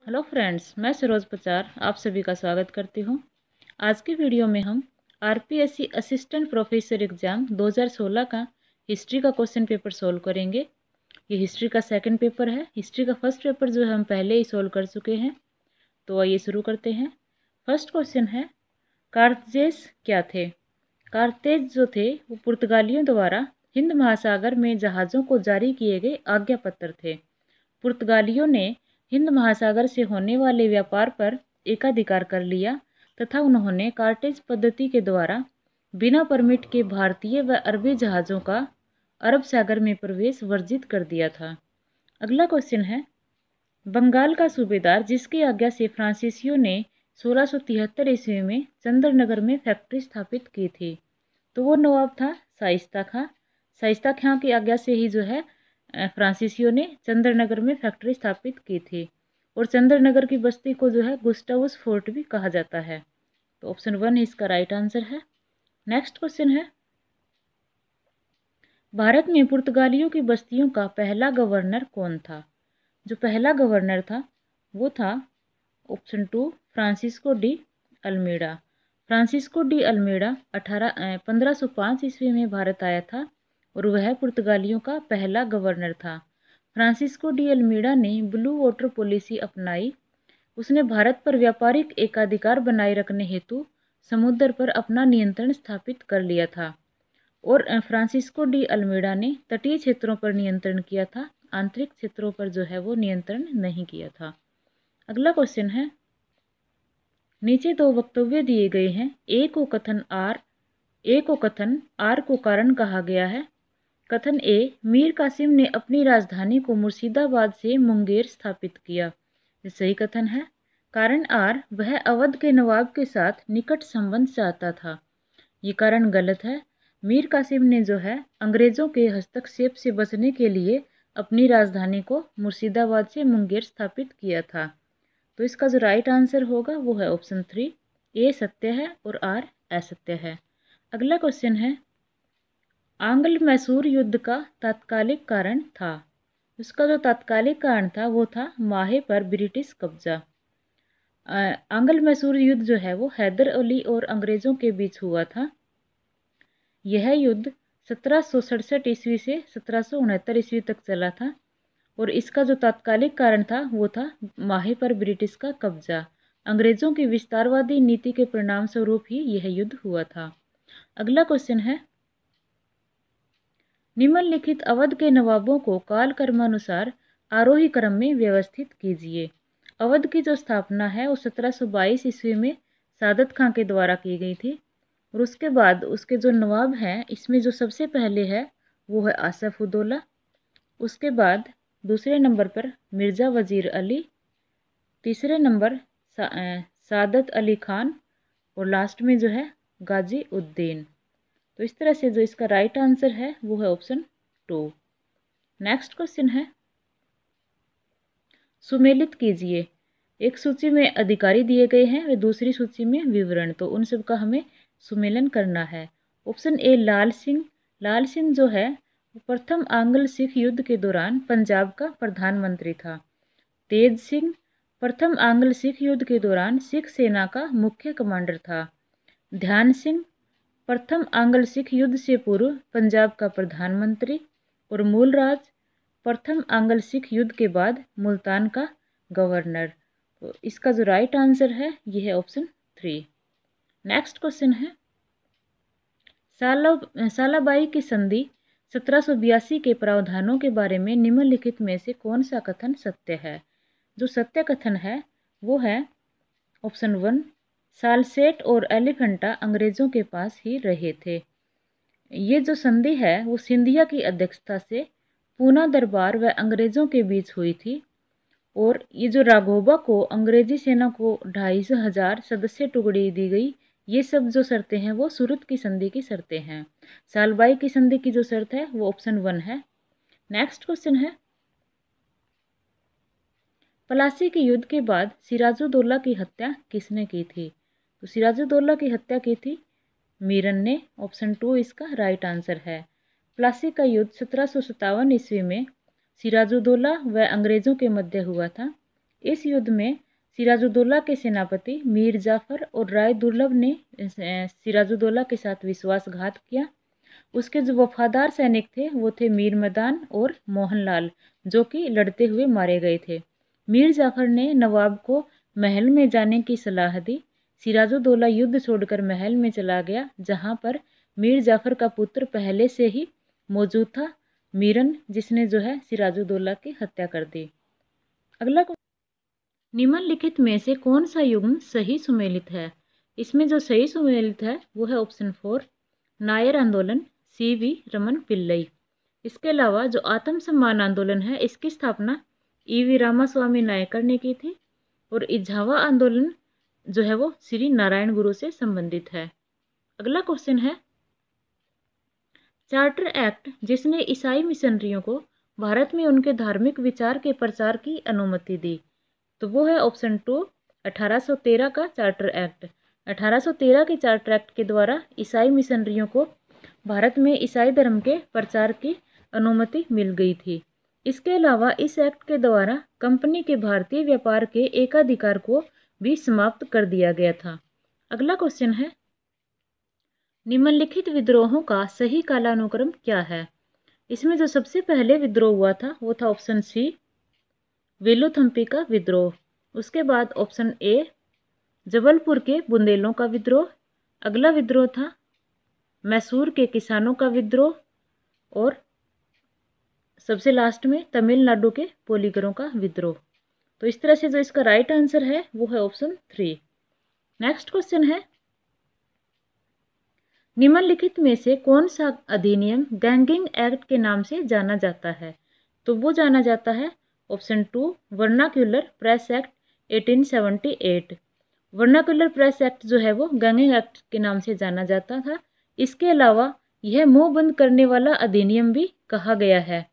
Hello friends, मैं सरोज पचार आप सभी का स्वागत करती हूँ। आज की वीडियो में हम आरपीएससी असिस्टेंट प्रोफेसर एग्ज़ाम 2016 का हिस्ट्री का क्वेश्चन पेपर सोल्व करेंगे। ये हिस्ट्री का सेकंड पेपर है। हिस्ट्री का फर्स्ट पेपर जो है हम पहले ही सोल्व कर चुके हैं। तो आइए शुरू करते हैं। फर्स्ट क्वेश्चन है, कार्थेज क्या थे? कार्थेज जो थे वो पुर्तगालियों द्वारा हिंद महासागर में जहाज़ों को जारी किए गए आज्ञा पत्र थे। पुर्तगालियों ने हिंद महासागर से होने वाले व्यापार पर एकाधिकार कर लिया तथा उन्होंने कार्टेज पद्धति के द्वारा बिना परमिट के भारतीय व अरबी जहाज़ों का अरब सागर में प्रवेश वर्जित कर दिया था। अगला क्वेश्चन है, बंगाल का सूबेदार जिसकी आज्ञा से फ्रांसीसियों ने 1673 ईस्वी में चंद्रनगर में फैक्ट्री स्थापित की थी, तो वो नवाब था शाइस्ता खां। शाइस्ता खां की आज्ञा से ही जो है फ्रांसीसियों ने चंद्रनगर में फैक्ट्री स्थापित की थी। और चंद्रनगर की बस्ती को जो है गुस्टावस फोर्ट भी कहा जाता है। तो ऑप्शन 1 इसका राइट आंसर है। नेक्स्ट क्वेश्चन है, भारत में पुर्तगालियों की बस्तियों का पहला गवर्नर कौन था? जो पहला गवर्नर था वो था option 2 Francisco de Almeida. Francisco de Almeida 1505 ईस्वी में भारत आया था और वह पुर्तगालियों का पहला गवर्नर था। फ्रांसिस्को डी अल्मीडा ने ब्लू वाटर पॉलिसी अपनाई। उसने भारत पर व्यापारिक एकाधिकार बनाए रखने हेतु समुद्र पर अपना नियंत्रण स्थापित कर लिया था। और फ्रांसिस्को डी अल्मीडा ने तटीय क्षेत्रों पर नियंत्रण किया था, आंतरिक क्षेत्रों पर जो है वो नियंत्रण नहीं किया था। अगला क्वेश्चन है, नीचे दो वक्तव्य दिए गए हैं। ए को कथन आर को कारण कहा गया है। कथन ए, मीर कासिम ने अपनी राजधानी को मुर्शिदाबाद से मुंगेर स्थापित किया, ये सही कथन है। कारण आर, वह अवध के नवाब के साथ निकट संबंध चाहता था, ये कारण गलत है। मीर कासिम ने जो है अंग्रेजों के हस्तक्षेप से बचने के लिए अपनी राजधानी को मुर्शिदाबाद से मुंगेर स्थापित किया था। तो इसका जो राइट आंसर होगा वो है ऑप्शन 3, ए सत्य है और आर असत्य है। अगला क्वेश्चन है, आंग्ल मैसूर युद्ध का तात्कालिक कारण था। उसका जो तात्कालिक कारण था वो था माहे पर ब्रिटिश कब्जा। आंग्ल मैसूर युद्ध जो है वो हैदर अली और अंग्रेज़ों के बीच हुआ था। यह युद्ध 1767 ईस्वी से 1769 ईस्वी तक चला था और इसका जो तात्कालिक कारण था वो था माहे पर ब्रिटिश का कब्जा। अंग्रेज़ों की विस्तारवादी नीति के परिणाम स्वरूप ही यह युद्ध हुआ था। अगला क्वेश्चन है, निम्नलिखित अवध के नवाबों को कालक्रमानुसार आरोही क्रम में व्यवस्थित कीजिए। अवध की जो स्थापना है वो 1722 ईस्वी में सादत खां के द्वारा की गई थी और उसके बाद उसके जो नवाब हैं इसमें जो सबसे पहले है वो है आसफ उदौला। उसके बाद दूसरे नंबर पर मिर्ज़ा वज़ीर अली, तीसरे नंबर सादत अली खान और लास्ट में जो है गाजी उद्दीन। तो इस तरह से जो इसका राइट आंसर है वो है ऑप्शन 2। नेक्स्ट क्वेश्चन है, सुमेलित कीजिए। एक सूची में अधिकारी दिए गए हैं व दूसरी सूची में विवरण, तो उन सब का हमें सुमेलन करना है। ऑप्शन ए लाल सिंह। लाल सिंह जो है वो प्रथम आंग्ल सिख युद्ध के दौरान पंजाब का प्रधानमंत्री था। तेज सिंह प्रथम आंग्ल सिख युद्ध के दौरान सिख सेना का मुख्य कमांडर था। ध्यान सिंह प्रथम आंग्ल सिख युद्ध से पूर्व पंजाब का प्रधानमंत्री। और मूलराज प्रथम आंग्ल सिख युद्ध के बाद मुल्तान का गवर्नर। तो इसका जो राइट आंसर है ये है ऑप्शन 3। नेक्स्ट क्वेश्चन है, सालाबाई की संधि 1782 के प्रावधानों के बारे में निम्नलिखित में से कौन सा कथन सत्य है? जो सत्य कथन है वो है ऑप्शन 1, सालसेट और एलिफेंटा अंग्रेज़ों के पास ही रहे थे। ये जो संधि है वो सिंधिया की अध्यक्षता से पूना दरबार व अंग्रेज़ों के बीच हुई थी। और ये जो राघोबा को अंग्रेजी सेना को 2,500 सदस्य टुकड़ी दी गई, ये सब जो शर्तें हैं वो सूरत की संधि की शर्तें हैं। सालबाई की संधि की जो शर्त है वो ऑप्शन 1 है। नेक्स्ट क्वेश्चन है, पलासी के युद्ध के बाद सिराजुद्दौला की हत्या किसने की थी? तो सिराजुद्दौला की हत्या की थी मीरन ने। ऑप्शन 2 इसका राइट आंसर है। प्लासी का युद्ध 1757 ईस्वी में सिराजुद्दौला व अंग्रेज़ों के मध्य हुआ था। इस युद्ध में सिराजुद्दौला के सेनापति मीर जाफर और राय दुर्लभ ने सिराजुद्दौला के साथ विश्वासघात किया। उसके जो वफादार सैनिक थे वो थे मीर मदान और मोहनलाल, जो कि लड़ते हुए मारे गए थे। मीर जाफर ने नवाब को महल में जाने की सलाह दी। सिराजुद्दौला युद्ध छोड़कर महल में चला गया, जहां पर मीर जाफर का पुत्र पहले से ही मौजूद था, मीरन, जिसने जो है सिराजुद्दौला की हत्या कर दी। अगला निम्नलिखित में से कौन सा युग्म सही सुमेलित है? इसमें जो सही सुमेलित है वो है ऑप्शन 4 नायर आंदोलन, CV रमन पिल्लई। इसके अलावा जो आत्म सम्मान आंदोलन है इसकी स्थापना EV रामास्वामी नायकर ने की थी और इझावा आंदोलन जो है वो श्री नारायण गुरु से संबंधित है। अगला क्वेश्चन है चार्टर एक्ट जिसने ईसाई मिशनरियों को भारत में उनके धार्मिक विचार के प्रचार की अनुमति दी, तो वो है ऑप्शन 2 1813 का चार्टर एक्ट। 1813 के चार्टर एक्ट के द्वारा ईसाई मिशनरियों को भारत में ईसाई धर्म के प्रचार की अनुमति मिल गई थी। इसके अलावा इस एक्ट के द्वारा कंपनी के भारतीय व्यापार के एकाधिकार को भी समाप्त कर दिया गया था। अगला क्वेश्चन है निम्नलिखित विद्रोहों का सही कालानुक्रम क्या है? इसमें जो सबसे पहले विद्रोह हुआ था वो था ऑप्शन C वेलुथम्पी का विद्रोह। उसके बाद ऑप्शन A जबलपुर के बुंदेलों का विद्रोह। अगला विद्रोह था मैसूर के किसानों का विद्रोह और सबसे लास्ट में तमिलनाडु के पोलीगरों का विद्रोह। तो इस तरह से जो इसका राइट आंसर है वो है ऑप्शन 3। नेक्स्ट क्वेश्चन है निम्नलिखित में से कौन सा अधिनियम गैंगिंग एक्ट के नाम से जाना जाता है? तो वो जाना जाता है option 2 vernacular press act 1878। Vernacular press act जो है वो गैंगिंग एक्ट के नाम से जाना जाता था। इसके अलावा यह मुंह बंद करने वाला अधिनियम भी कहा गया है।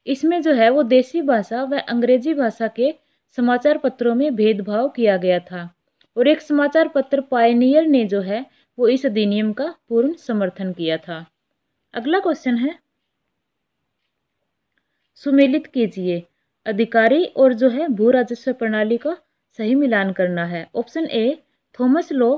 इसमें जो है वो देसी भाषा व अंग्रेजी भाषा के समाचार पत्रों में भेदभाव किया गया था और एक समाचार पत्र पायनियर ने जो है वो इस अधिनियम का पूर्ण समर्थन किया था। अगला क्वेश्चन है सुमेलित कीजिए अधिकारी और जो है भू राजस्व प्रणाली का सही मिलान करना है। ऑप्शन A थॉमस लॉ,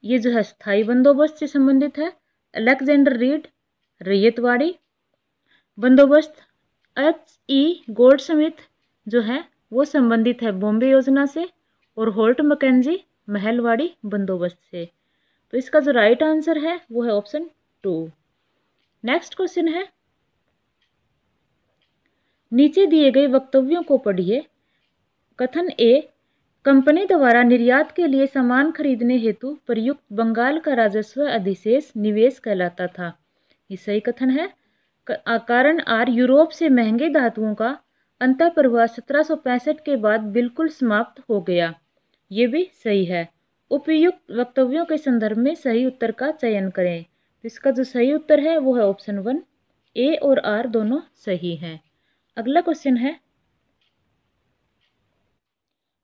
ये जो है स्थायी बंदोबस्त से संबंधित है। अलेक्जेंडर रीड रैयतवाड़ी बंदोबस्त। HE गोल्डस्मिथ जो है वो संबंधित है बॉम्बे योजना से और होल्ट मैकेंजी महलवाड़ी बंदोबस्त से। तो इसका जो राइट आंसर है वो है ऑप्शन 2। नेक्स्ट क्वेश्चन है नीचे दिए गए वक्तव्यों को पढ़िए। कथन A कंपनी द्वारा निर्यात के लिए सामान खरीदने हेतु प्रयुक्त बंगाल का राजस्व अधिशेष निवेश कहलाता था। ये सही कथन है। कारण R यूरोप से महंगे धातुओं का अंतःप्रवाह 1765 के बाद बिल्कुल समाप्त हो गया। ये भी सही है। उपयुक्त वक्तव्यों के संदर्भ में सही उत्तर का चयन करें। तो इसका जो सही उत्तर है वो है ऑप्शन 1। A और R दोनों सही हैं। अगला क्वेश्चन है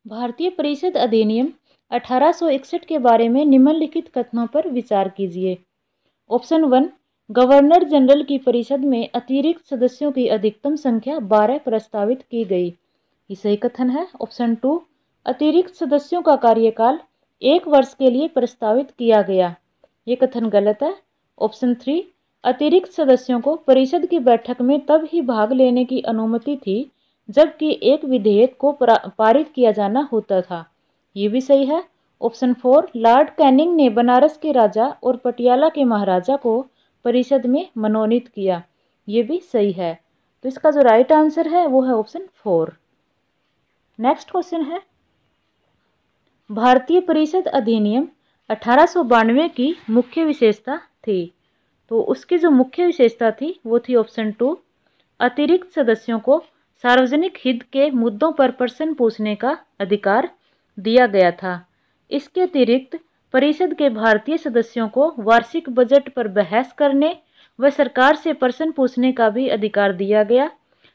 भारतीय परिषद अधिनियम 1861 के बारे में निम्नलिखित कथनों पर विचार कीजिए। ऑप्शन 1 गवर्नर जनरल की परिषद में अतिरिक्त सदस्यों की अधिकतम संख्या 12 प्रस्तावित की गई। ये सही कथन है। ऑप्शन 2 अतिरिक्त सदस्यों का कार्यकाल 1 वर्ष के लिए प्रस्तावित किया गया। ये कथन गलत है। ऑप्शन 3 अतिरिक्त सदस्यों को परिषद की बैठक में तब ही भाग लेने की अनुमति थी जबकि एक विधेयक को पारित किया जाना होता था। ये भी सही है। ऑप्शन 4 लॉर्ड कैनिंग ने बनारस के राजा और पटियाला के महाराजा को परिषद में मनोनीत किया। ये भी सही है। तो इसका जो राइट आंसर है वो है ऑप्शन 4। नेक्स्ट क्वेश्चन है भारतीय परिषद अधिनियम 1892 की मुख्य विशेषता थी। तो उसकी जो मुख्य विशेषता थी वो थी ऑप्शन 2 अतिरिक्त सदस्यों को सार्वजनिक हित के मुद्दों पर प्रश्न पूछने का अधिकार दिया गया था। इसके अतिरिक्त परिषद के भारतीय सदस्यों को वार्षिक बजट पर बहस करने व सरकार से प्रश्न पूछने का भी अधिकार दिया गया,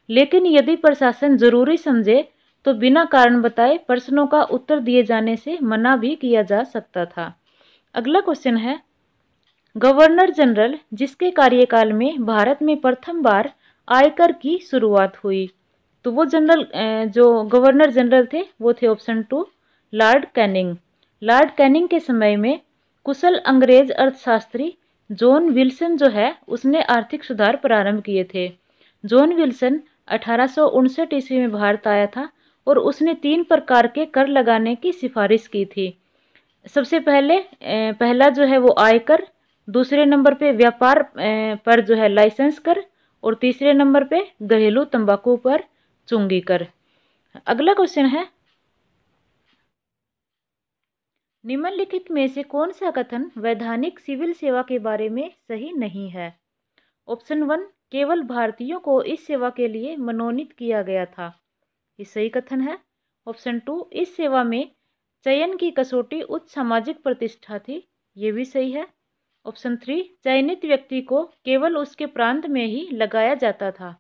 लेकिन यदि प्रशासन जरूरी समझे तो बिना कारण बताए प्रश्नों का उत्तर दिए जाने से मना भी किया जा सकता था। अगला क्वेश्चन है गवर्नर जनरल जिसके कार्यकाल में भारत में प्रथम बार आयकर की शुरुआत हुई, तो वो जनरल जो गवर्नर जनरल थे वो थे option 2 Lord Canning. Lord Canning के समय में कुशल अंग्रेज अर्थशास्त्री जॉन विल्सन जो है उसने आर्थिक सुधार प्रारंभ किए थे। जॉन विल्सन 1859 ईस्वी में भारत आया था और उसने 3 प्रकार के कर लगाने की सिफारिश की थी। सबसे पहला जो है वो आयकर, दूसरे नंबर पे व्यापार पर जो है लाइसेंस कर, और तीसरे नंबर पे घरेलू तंबाकू पर चुंगी कर। अगला क्वेश्चन है, निम्नलिखित में से कौन सा कथन वैधानिक सिविल सेवा के बारे में सही नहीं है? ऑप्शन 1 केवल भारतीयों को इस सेवा के लिए मनोनीत किया गया था, ये सही कथन है। ऑप्शन 2 इस सेवा में चयन की कसौटी उच्च सामाजिक प्रतिष्ठा थी, ये भी सही है। ऑप्शन 3 चयनित व्यक्ति को केवल उसके प्रांत में ही लगाया जाता था,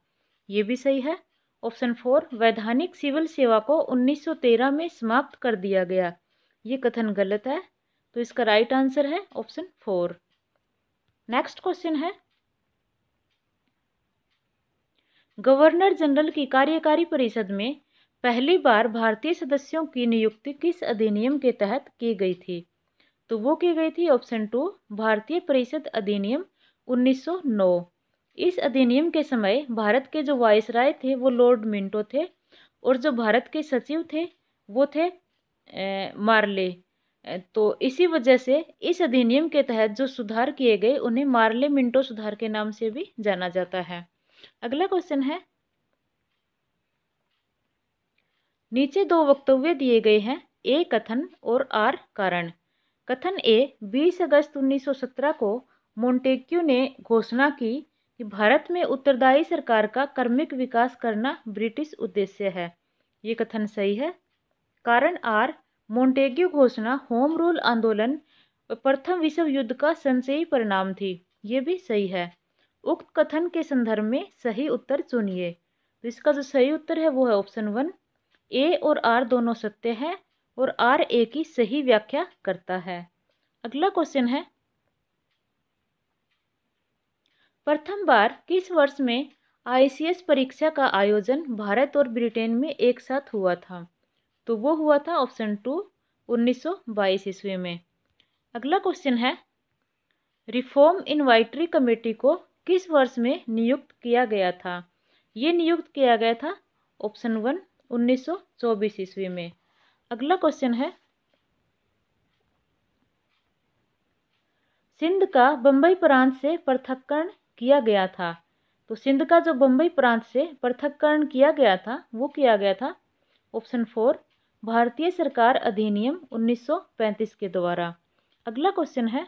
ये भी सही है। ऑप्शन 4 वैधानिक सिविल सेवा को 1913 में समाप्त कर दिया गया, ये कथन गलत है। तो इसका राइट आंसर है ऑप्शन 4। नेक्स्ट क्वेश्चन है, गवर्नर जनरल की कार्यकारी परिषद में पहली बार भारतीय सदस्यों की नियुक्ति किस अधिनियम के तहत की गई थी? तो वो की गई थी ऑप्शन 2 भारतीय परिषद अधिनियम 1909। इस अधिनियम के समय भारत के जो वायसराय थे वो लॉर्ड मिंटो थे, और जो भारत के सचिव थे वो थे मार्ले। तो इसी वजह से इस अधिनियम के तहत जो सुधार किए गए उन्हें मार्ले मिंटो सुधार के नाम से भी जाना जाता है। अगला क्वेश्चन है, नीचे 2 वक्तव्य दिए गए हैं, ए कथन और आर कारण। कथन ए 20 अगस्त 1917 को मोंटेग्यू ने घोषणा की कि भारत में उत्तरदायी सरकार का क्रमिक विकास करना ब्रिटिश उद्देश्य है, ये कथन सही है। कारण आर मोंटेग्यू घोषणा होम रूल आंदोलन और प्रथम विश्व युद्ध का संचयी परिणाम थी, ये भी सही है। उक्त कथन के संदर्भ में सही उत्तर चुनिए। तो इसका जो सही उत्तर है वो है ऑप्शन 1, ए और आर दोनों सत्य है और आर ए की सही व्याख्या करता है। अगला क्वेश्चन है, प्रथम बार किस वर्ष में आईसीएस परीक्षा का आयोजन भारत और ब्रिटेन में एक साथ हुआ था? तो वो हुआ था ऑप्शन 2 1922 ईस्वी में। अगला क्वेश्चन है, रिफॉर्म इन्वाइटरी कमेटी को किस वर्ष में नियुक्त किया गया था? ये नियुक्त किया गया था ऑप्शन 1 1924 ईस्वी में। अगला क्वेश्चन है, सिंध का बम्बई प्रांत से पृथक्करण किया गया था। तो सिंध का जो बम्बई प्रांत से पृथक्करण किया गया था वो किया गया था ऑप्शन 4 भारतीय सरकार अधिनियम 1935 के द्वारा। अगला क्वेश्चन है,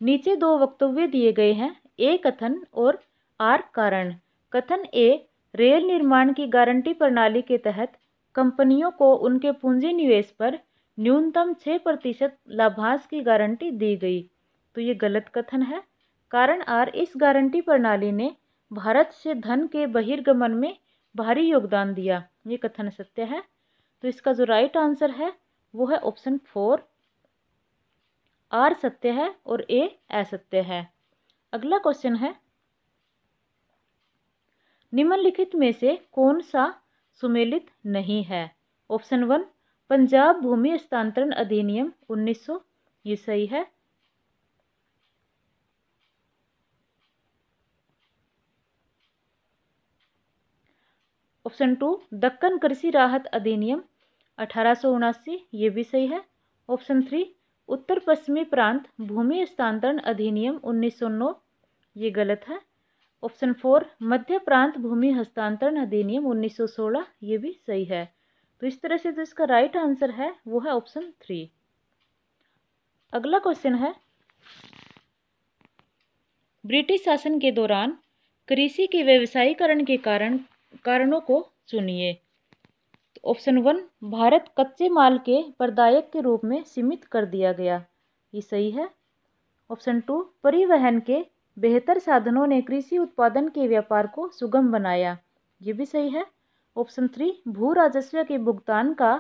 नीचे 2 वक्तव्य दिए गए हैं, ए कथन और आर कारण। कथन ए रेल निर्माण की गारंटी प्रणाली के तहत कंपनियों को उनके पूंजी निवेश पर न्यूनतम 6% लाभांश की गारंटी दी गई, तो ये गलत कथन है। कारण आर इस गारंटी प्रणाली ने भारत से धन के बहिर्गमन में भारी योगदान दिया, ये कथन सत्य है। तो इसका जो राइट आंसर है वो है ऑप्शन 4, आर सत्य है और ए असत्य है। अगला क्वेश्चन है, निम्नलिखित में से कौन सा सुमेलित नहीं है? ऑप्शन 1 पंजाब भूमि हस्तांतरण अधिनियम 1900, ये सही है। ऑप्शन 2 दक्कन कृषि राहत अधिनियम 1879, ये भी सही है। ऑप्शन 3 उत्तर पश्चिमी प्रांत भूमि हस्तांतरण अधिनियम 1909, ये गलत है। ऑप्शन 4 मध्य प्रांत भूमि हस्तांतरण अधिनियम 1916, ये भी सही है। तो इस तरह से जो इसका राइट आंसर है वो है ऑप्शन 3। अगला क्वेश्चन है, ब्रिटिश शासन के दौरान कृषि के व्यवसायीकरण के कारणों को चुनिए। तो ऑप्शन 1 भारत कच्चे माल के प्रदायक के रूप में सीमित कर दिया गया, ये सही है। ऑप्शन 2 परिवहन के बेहतर साधनों ने कृषि उत्पादन के व्यापार को सुगम बनाया, ये भी सही है। ऑप्शन 3 भू राजस्व के भुगतान का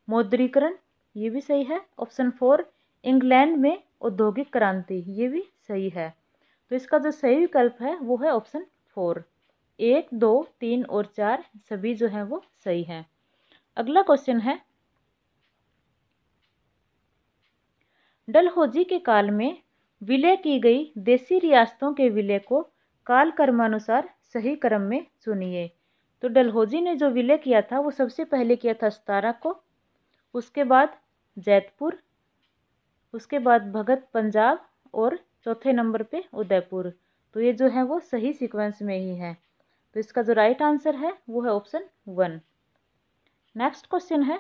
मौद्रीकरण, ये भी सही है। ऑप्शन 4 इंग्लैंड में औद्योगिक क्रांति, ये भी सही है। तो इसका जो सही विकल्प है वो है ऑप्शन 4। 1, 2, 3 और 4 सभी जो है वो सही है। अगला क्वेश्चन है, डलहौजी के काल में विलय की गई देशी रियासतों के विलय को काल क्रमानुसार सही क्रम में चुनिए। तो डलहौजी ने जो विलय किया था वो सबसे पहले किया था 17 को, उसके बाद जैतपुर, उसके बाद भगत पंजाब और चौथे नंबर पे उदयपुर। तो ये जो है वो सही सीक्वेंस में ही है। तो इसका जो राइट आंसर है वो है ऑप्शन 1। नेक्स्ट क्वेश्चन है,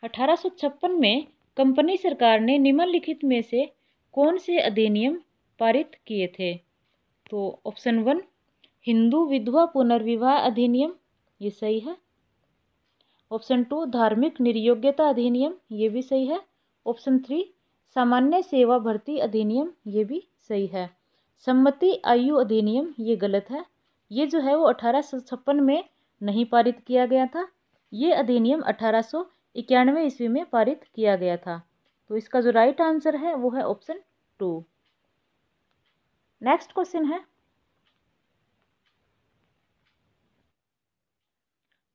1856 में कंपनी सरकार ने निम्नलिखित में से कौन से अधिनियम पारित किए थे? तो ऑप्शन 1 हिंदू विधवा पुनर्विवाह अधिनियम, ये सही है। ऑप्शन 2 धार्मिक निर्योग्यता अधिनियम, ये भी सही है। ऑप्शन 3 सामान्य सेवा भर्ती अधिनियम, ये भी सही है। सम्मति आयु अधिनियम, ये गलत है। ये जो है वो 1856 में नहीं पारित किया गया था। ये अधिनियम 1891 ईस्वी में पारित किया गया था। तो इसका जो राइट आंसर है वो है ऑप्शन 2। नेक्स्ट क्वेश्चन है,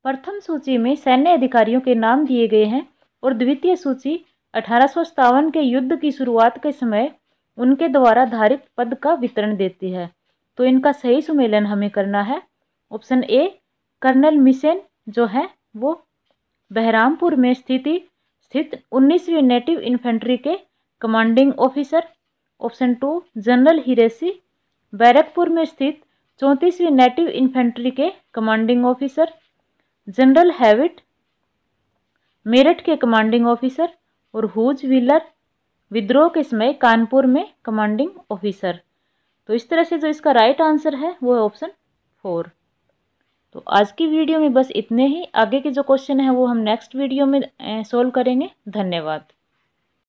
प्रथम सूची में सैन्य अधिकारियों के नाम दिए गए हैं और द्वितीय सूची 1857 के युद्ध की शुरुआत के समय उनके द्वारा धारित पद का वितरण देती है। तो इनका सही सुमेलन हमें करना है। ऑप्शन ए कर्नल मिशन जो है वो बहरामपुर में स्थित 19वीं नेटिव इन्फेंट्री के commanding officer. Option 2 General Hearsey Barrackpore में स्थित 34वीं नेटिव इन्फेंट्री के commanding officer. General Hewitt Meerut के कमांडिंग ऑफिसर और हुज व्हीलर विद्रोह के समय कानपुर में कमांडिंग ऑफिसर। तो इस तरह से जो इसका राइट आंसर है वो है ऑप्शन 4। तो आज की वीडियो में बस इतने ही। आगे के जो क्वेश्चन है वो हम नेक्स्ट वीडियो में सोल्व करेंगे। धन्यवाद।